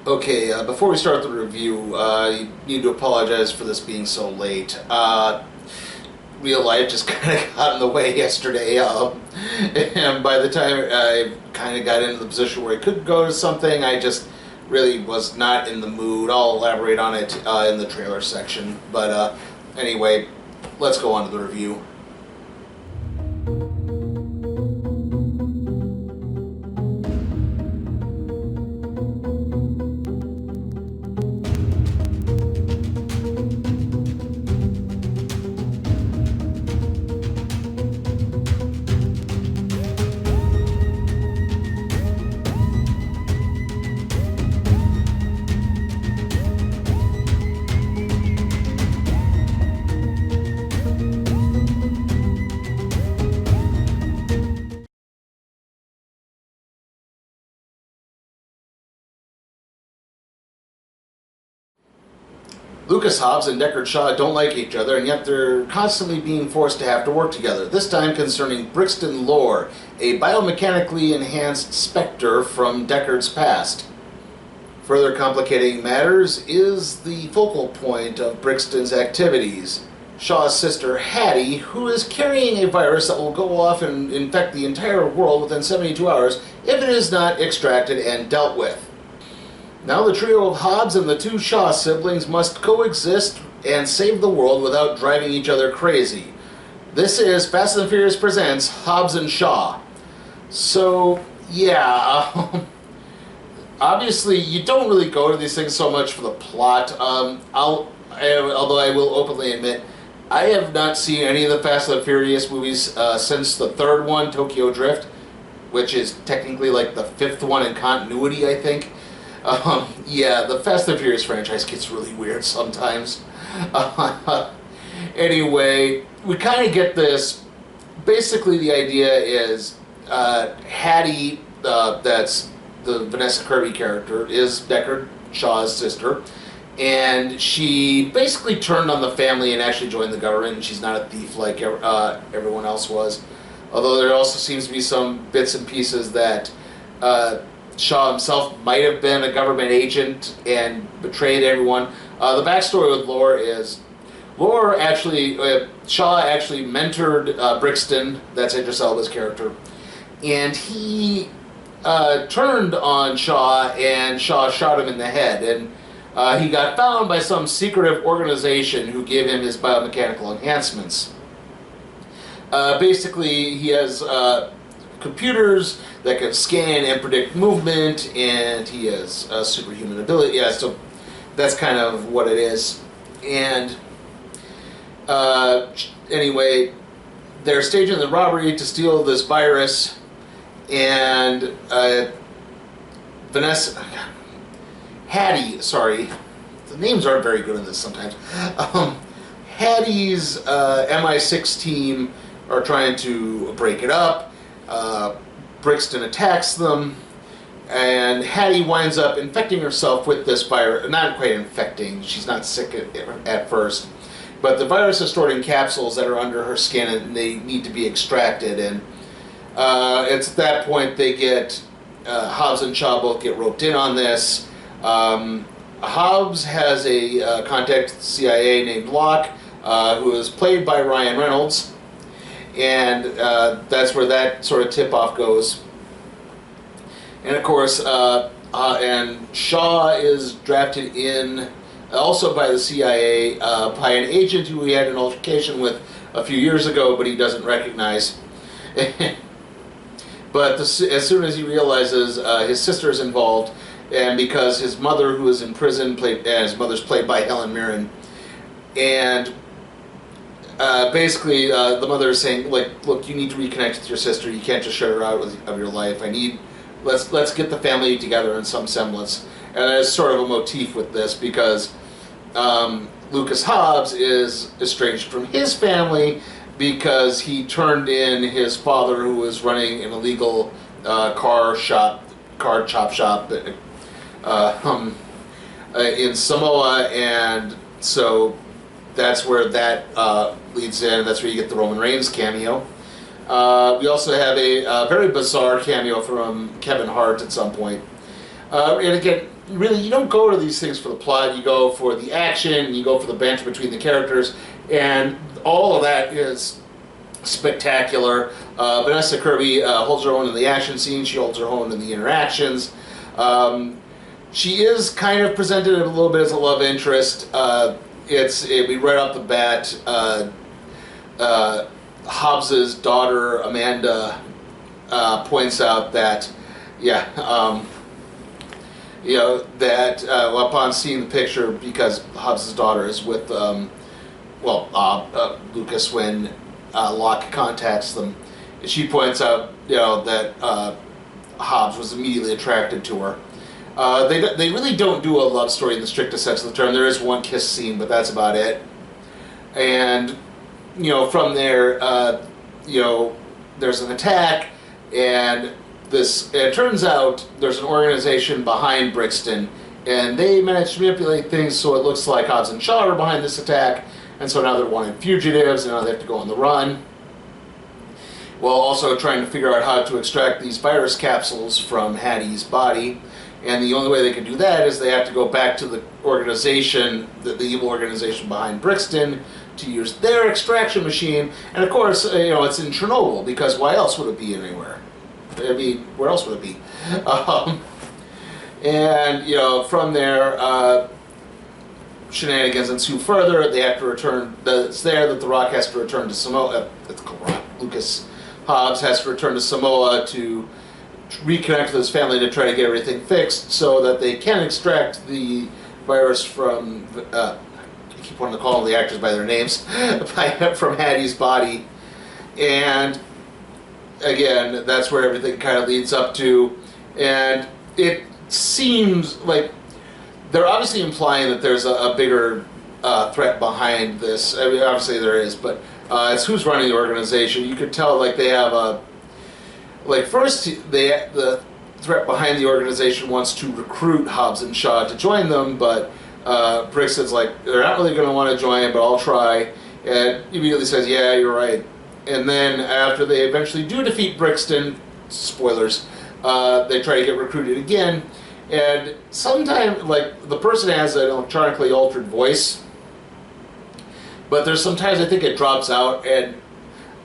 Okay, before we start the review, you need to apologize for this being so late. Real life just kind of got in the way yesterday, and by the time I kind of got into the position where I could go to something, I just really was not in the mood. I'll elaborate on it in the trailer section, but anyway, let's go on to the review. Lucas Hobbs and Deckard Shaw don't like each other, and yet they're constantly being forced to have to work together, this time concerning Brixton Lore, a biomechanically enhanced specter from Deckard's past. Further complicating matters is the focal point of Brixton's activities, Shaw's sister Hattie, who is carrying a virus that will go off and infect the entire world within 72 hours if it is not extracted and dealt with. Now the trio of Hobbs and the two Shaw siblings must coexist and save the world without driving each other crazy. This is Fast and Furious Presents Hobbs and Shaw. So, yeah, obviously you don't really go to these things so much for the plot. Although I will openly admit, I have not seen any of the Fast and Furious movies since the third one, Tokyo Drift, which is technically like the fifth one in continuity, I think. Yeah, the Fast and Furious franchise gets really weird sometimes. Anyway, we kind of get this. Basically, the idea is Hattie, that's the Vanessa Kirby character, is Deckard Shaw's sister. And she basically turned on the family and actually joined the government. And she's not a thief like everyone else was. Although there also seems to be some bits and pieces that Shaw himself might have been a government agent and betrayed everyone. The backstory with Lore is, Shaw actually mentored Brixton, that's Idris Elba's character, and he turned on Shaw, and Shaw shot him in the head, and he got found by some secretive organization who gave him his biomechanical enhancements. Basically, he has computers that can scan and predict movement, and he has superhuman ability. Yeah, so that's kind of what it is. And anyway, they're staging the robbery to steal this virus, and Hattie, sorry, the names aren't very good in this sometimes. Hattie's MI6 team are trying to break it up. Brixton attacks them, and Hattie winds up infecting herself with this virus. Not quite infecting, she's not sick at first, but the virus is stored in capsules that are under her skin, and they need to be extracted. And it's at that point they get Hobbs and Shaw both get roped in on this. Hobbs has a contact at the CIA named Locke, who is played by Ryan Reynolds. And that's where that sort of tip-off goes. And of course, and Shaw is drafted in also by the CIA by an agent who he had an altercation with a few years ago, but he doesn't recognize. But as soon as he realizes his sister is involved, and because his mother, who is in prison, his mother's played by Helen Mirren, and basically, the mother is saying, like, look, you need to reconnect with your sister. You can't just shut her out of your life. Let's get the family together in some semblance. And there's sort of a motif with this because Lucas Hobbs is estranged from his family because he turned in his father, who was running an illegal car chop shop in Samoa, and so that's where that leads in. That's where you get the Roman Reigns cameo. We also have a very bizarre cameo from Kevin Hart at some point. And again, really, you don't go to these things for the plot. You go for the action. You go for the banter between the characters, and all of that is spectacular. Vanessa Kirby holds her own in the action scenes. She holds her own in the interactions. She is kind of presented a little bit as a love interest. We right off the bat. Hobbs's daughter Amanda points out that, upon seeing the picture, because Hobbs's daughter is with Lucas when Locke contacts them, she points out that Hobbs was immediately attracted to her. They really don't do a love story in the strictest sense of the term. There is one kiss scene, but that's about it. And from there, there's an attack, and it turns out there's an organization behind Brixton, and they managed to manipulate things so it looks like Hobbs and Shaw are behind this attack, and so now they're wanting fugitives, and now they have to go on the run, while also trying to figure out how to extract these virus capsules from Hattie's body. And the only way they can do that is they have to go back to the organization, the evil organization behind Brixton, to use their extraction machine. And of course, it's in Chernobyl, because why else would it be anywhere? I mean, where else would it be? From there, shenanigans ensue further. They have to return. It's there that The Rock has to return to Samoa. Lucas Hobbs has to return to Samoa to reconnect with his family to try to get everything fixed so that they can extract the virus from. I keep wanting to call the actors by their names, from Hattie's body, and again, that's where everything kind of leads up to, and it seems like they're obviously implying that there's a bigger threat behind this. I mean, obviously there is, but it's who's running the organization. You could tell, like, they have first the threat behind the organization wants to recruit Hobbs and Shaw to join them, but Brixton's like, they're not really going to want to join, but I'll try, and immediately says, yeah, you're right. And then after they eventually do defeat Brixton, spoilers, they try to get recruited again, and sometimes, the person has an electronically altered voice, but there's sometimes I think it drops out, and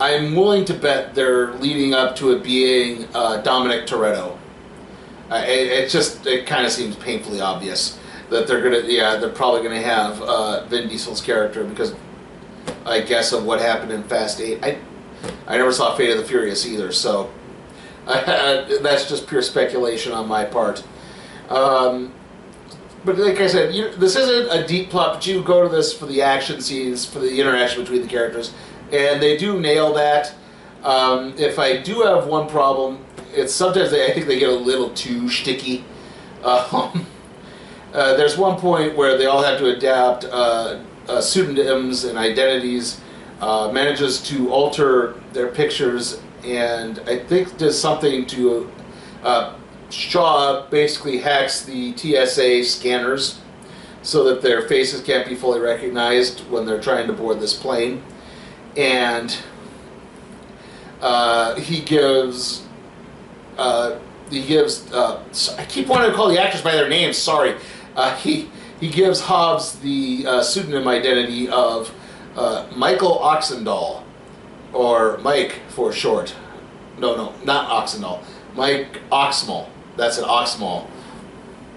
I'm willing to bet they're leading up to it being Dominic Toretto. It kind of seems painfully obvious that they're probably gonna have Vin Diesel's character, because I guess of what happened in Fast 8. I never saw Fate of the Furious either, so that's just pure speculation on my part. But like I said, this isn't a deep plot, but you go to this for the action scenes, for the interaction between the characters, and they do nail that. If I do have one problem, it's sometimes I think they get a little too shticky. There's one point where they all have to adapt pseudonyms and identities, manages to alter their pictures, and I think does something to Shaw basically hacks the TSA scanners so that their faces can't be fully recognized when they're trying to board this plane, and he gives I keep wanting to call the actors by their names, sorry. He gives Hobbs the pseudonym identity of Michael Oxendahl, or Mike for short. No, not Oxendahl. Mike Oxmal. That's an Oxmal.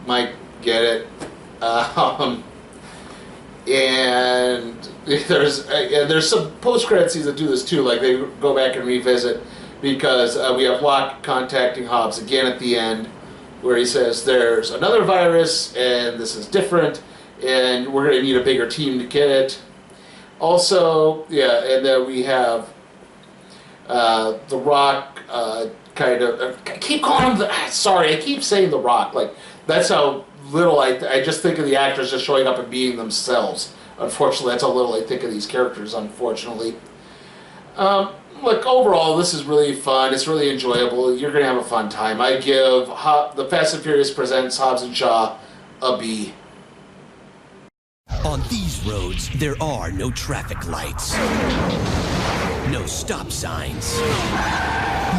Mike, get it? And there's some post-credit scenes that do this too. Like, they go back and revisit, because we have Locke contacting Hobbs again at the end, where he says there's another virus and this is different, and we're going to need a bigger team to get it. Also, and then we have The Rock I keep calling him I keep saying The Rock. Like, that's how little I just think of the actors just showing up and being themselves. Unfortunately, that's how little I think of these characters, unfortunately. Look, overall, this is really fun. It's really enjoyable. You're going to have a fun time. I give The Fast and Furious Presents Hobbs and Shaw a B. On these roads, there are no traffic lights, no stop signs,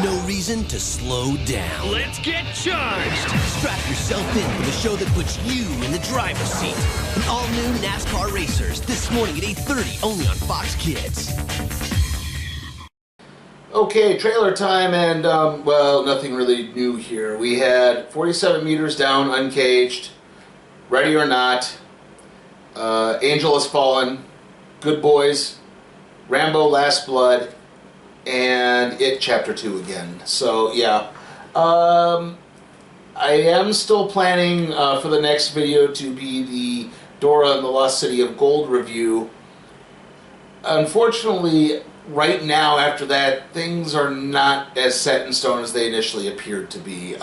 No reason to slow down. Let's get charged! Strap yourself in for the show that puts you in the driver's seat. An all-new NASCAR Racers this morning at 8:30, only on Fox Kids. Okay, trailer time, and well, nothing really new here. We had 47 meters down, uncaged, Ready or Not, Angel Has Fallen, Good Boys, Rambo: Last Blood, and It Chapter 2 again. So yeah, I am still planning for the next video to be the Dora and the Lost City of Gold review. Unfortunately, right now after that, things are not as set in stone as they initially appeared to be.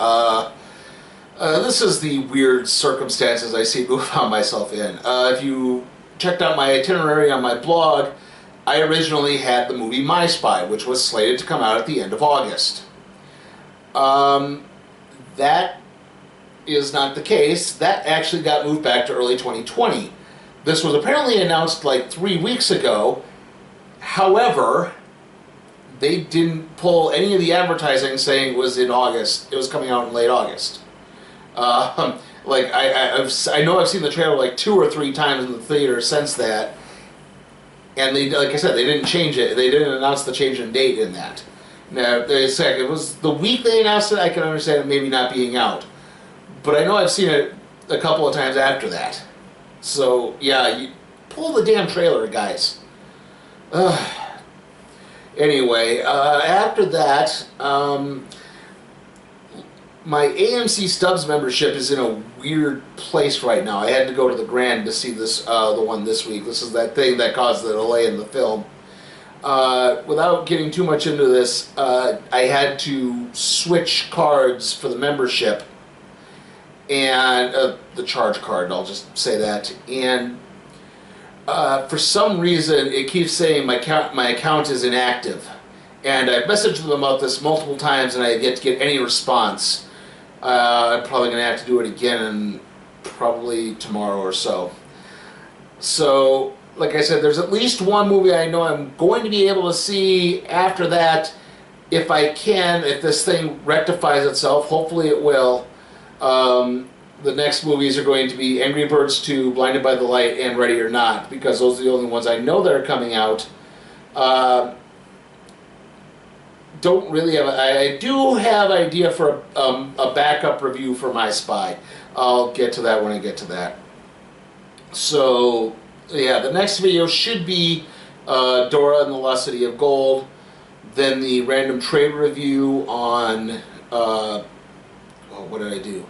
This is the weird circumstances I see to found myself in. If you checked out my itinerary on my blog, I originally had the movie My Spy, which was slated to come out at the end of August. That is not the case. That actually got moved back to early 2020. This was apparently announced like 3 weeks ago. However, they didn't pull any of the advertising saying it was in August. It was coming out in late August. Like I know I've seen the trailer like 2 or 3 times in the theater since that. And they, like I said, they didn't change it. They didn't announce the change in date in that. Now, they said it was the week they announced it. I can understand it maybe not being out, but I know I've seen it a couple of times after that. So yeah, you pull the damn trailer, guys. Anyway, after that, my AMC Stubs membership is in a weird place right now. I had to go to the Grand to see this, the one this week. This is that thing that caused the delay in the film. Without getting too much into this, I had to switch cards for the membership, and the charge card, I'll just say that. And for some reason, it keeps saying my account is inactive. And I've messaged them about this multiple times, and I yet to get any response. I'm probably going to have to do it again probably tomorrow or so. So, like I said, there's at least one movie I know I'm going to be able to see after that, if I can, if this thing rectifies itself. Hopefully it will. The next movies are going to be Angry Birds 2, Blinded by the Light, and Ready or Not, because those are the only ones I know that are coming out. Don't really have. I do have idea for a backup review for My Spy. I'll get to that when I get to that. So yeah, the next video should be Dora and the Lost City of Gold, then the random trade review on what did I do?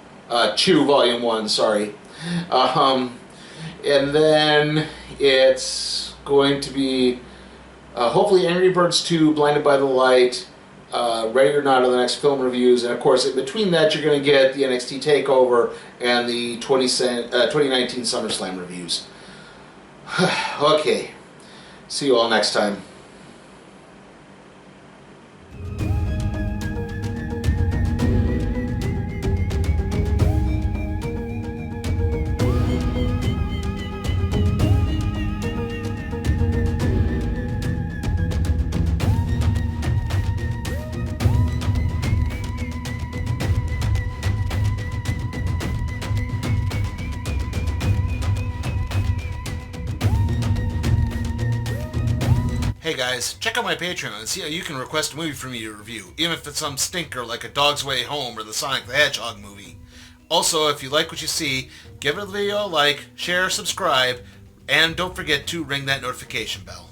Chew Volume 1. Sorry, and then it's going to be hopefully Angry Birds 2, Blinded by the Light. Ready or Not are the next film reviews, and of course in between that you're going to get the NXT TakeOver and the 2019 SummerSlam reviews. Okay, see you all next time. Hey guys, check out my Patreon and see how you can request a movie for me to review, even if it's some stinker like A Dog's Way Home or the Sonic the Hedgehog movie. Also, if you like what you see, give the video a like, share, subscribe, and don't forget to ring that notification bell.